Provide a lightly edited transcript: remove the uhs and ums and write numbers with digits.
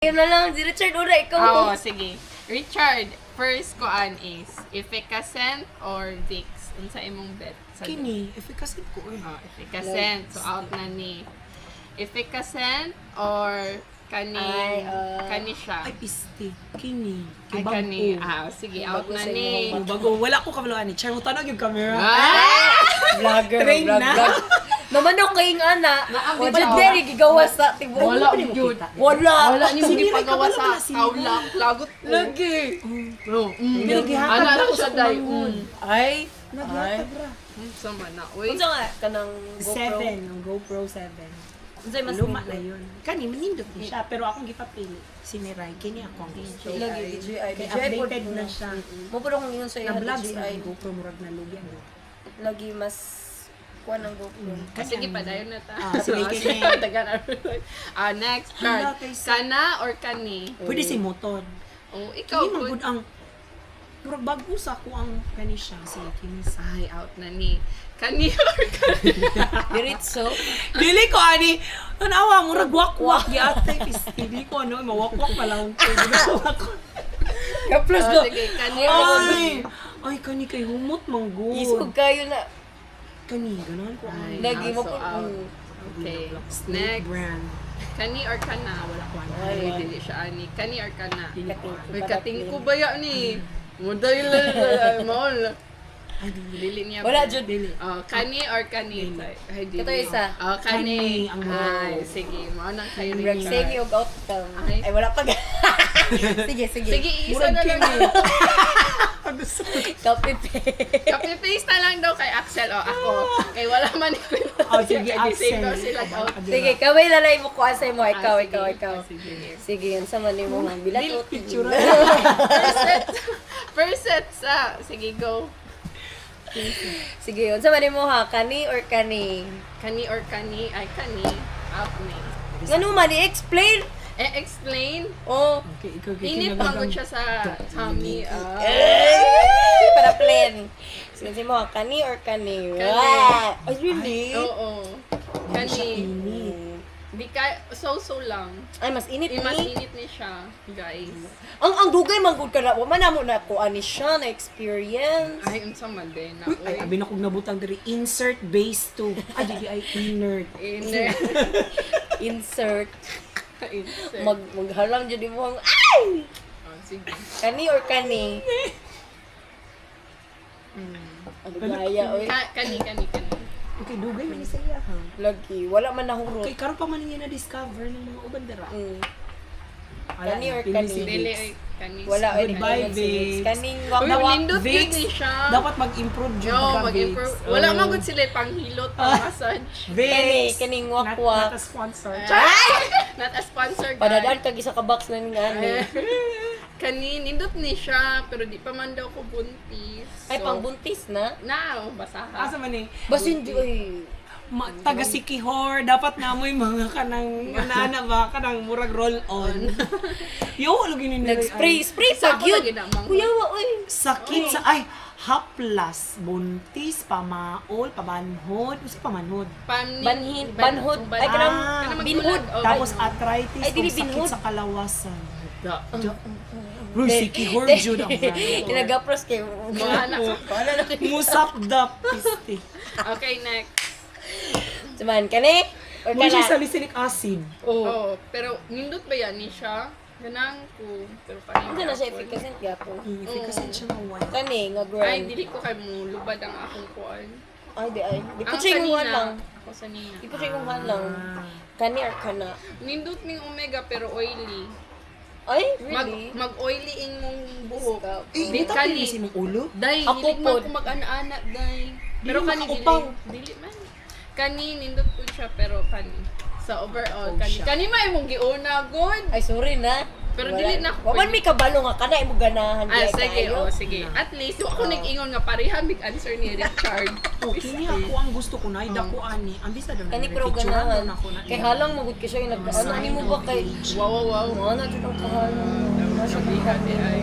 Yun na lang, si Richard una, ikaw. Oo, sige. Richard, first koan is efficacent or Vicks? Unsa imong bet? Kini, efficacy ko eh. Oh, efficacent. So, out na ni. Efficacent or kani, kani siya? Ay, piste. Kini. Ay, kani. Ah, sige, out na ni. Bago, wala ko kabaloan ni. Char mo tanong yung camera. Vlogger, Train na. Naman ako kayong ana. Di ba Wala na- din, gigawas sa tibo. Wala, yun. Wala. Wala ni mo Sige, gipagawa sa sige. kaulak. Lagot ko. Lagi. Bro, Pero gihapon Ana ako siya sa day. kumangon. Ay. Naglatag ra. Sama na. Uy. Unsa nga kanang GoPro? 7, ang GoPro 7. Unsay mas Luma nindot? na yun. Kani, manindot ni siya. Pero akong gipapili. Siniray. Kini ako ang gusto. Lagi DJI. Kaya DJI updated na siya. Mo pud akong ingon sa iya Na-vlogs na DJI. ang GoPro murag na lugyan. Lagi mas kuan ang GoPro. Sige pa, dayon na ta. Sige, kini. Next card. Kana or kani? Pwede si motor. Oh, ikaw Kini po. magud ang murag bago sa ko ang kani siya. Sige, kini sa. Ay, out na ni. Kani or kani? Diretso. Dili ko ani. Tanawa murag wakwak yatay piste. Dili ko ano mawakwak pa lang ko. Kaplos Oh, sige, kani or kani? Ay kani kay humot manggod. Isog kayo na. Kani ganon ko Ay, ay. Lagi mo also pud. out. Okay. Next Next. brand. Kani or kana? Wala ko ano. Ay, dili siya ani. Kani or kana? May kating ko Kating. ba ya ni? Muday lang. Maol. Ay dili. Dili niya. Wala ba? jud. Oh, kani or kani? Ay, dili. Ito isa. Oh, kani. Kani, ang Ay, sige. Mao na kayo rin. Murag semi og outcome. Ay. Ay wala pa. Sige, sige. Sige, isa Murag na lang. kini. Copy paste. Copy-paste na lang daw kay Axel o ako. Kay wala man ni Oh sige, Same daw Axel. sila daw. Sige, kaway lalay mo ko asay mo. Ikaw, sige. ikaw, ikaw. Sige. Sige, yun sa man mo nga bilat. Picture. First set sa, sige go. Sige, yun sa man mo ha. Kani or kani? Kani or kani, ay kani, out ni. Ngano man i-explain? Explain. Oh. Okay, ikaw Init pangod siya sa tummy. Para plain. Sige mo, kani or kani? Kani. Wow. Ay, really? Oo. Kani. Mm. Di ka, so lang. Ay, mas init Mas ni. init ni siya, guys. Ang dugay man gud ka na. Wa man namo na ko ani siya na experience. Ay, unsa man din na. Ay, abi na kog nabutang diri insert base 2. Ay dili ay inert. Insert. Insert. Maghalang jud mo ang ay! Oh, sige. Kani or kani? Ang gaya oy. Kani. Okay, dugay man ni sa iya ha. Lagi wala man nahurot. Okay, karon pa man niya na-discover ng mga uban dira. Kani or pili kani? si Dili Vicks. ay kani. Wala oy Goodbye, nakaingon si Vicks. Vicks. Kaning Uy, wak nindot yun Vicks, ni siya. dapat mag-improve jud Yo, ka, mag-improve. Vicks. Wala Oh. man gud sila panghilot pang massage. Vicks. Kaning Not wak-wak. a sponsor. Not a sponsor, guys. Padadaan kag isa ka box na ni ani. Kani, nindot ni siya, pero di pa man daw ko buntis. Ay pang buntis na. Now, basaha. Asa man ni? Bas hindi oy. Taga Sikihor, dapat namoy mga kanang ana ba kanang murag roll on. Yo, lugi ni Nag-spray Isa pa ako gyud. lagi na mang- Kuya wa oy. Sakit sa ay haplas, buntis, pamaol, pamanhod, usa pamanhod. Banhod. Ay kanang kanang binhod. magbulag. Tapos arthritis, Ay, dili ug sakit binhod. sa kalawasan. Da. Bro, Sikihor jud ang brand. Tinagapros kay Mga anak. Wala na kay. Musapdap piste. Okay, next. Cuman kani or Mo siya kana? salicylic acid. Oh, pero nindot ba yan ni siya? Ganang ko. Pero paano Ano na siya efficacent gyapon. Kasi siya nga wala. Kani nga Ay, brand. dili ko kay mo lubad ang akong kuan. Ay di ay. Di ko Ang siya kanina, lang. Ako sa nina. Di ko siya lang. Kani or kana? Nindot ning omega pero oily. Ay, really? Mag-oily ing mong buhok. Eh, Di dito kani. si mong ulo. Day, Ako dili man pod. ko mag-ana-ana, day. Pero Dili kani makaupang. dili man. Kani nindot po siya pero kani sa overall kani. siya. Kani may imong giuna god. Ay, sorry na. Pero dili na ako Waman pwede. may kabalo nga kana imo ganahan Ah, kay sige, kayo. sige. At least, ako nag-ingon nga pareha big answer ni Richard. Kini ako ang gusto ko na dako ani. Ang bisa daw Kani na pero picturean ganahan. na ako na. Kay halang magud ka siya yung nag ano ni mo ba kay Wow. Ano jud ang kahalang. Sabihan ni ay.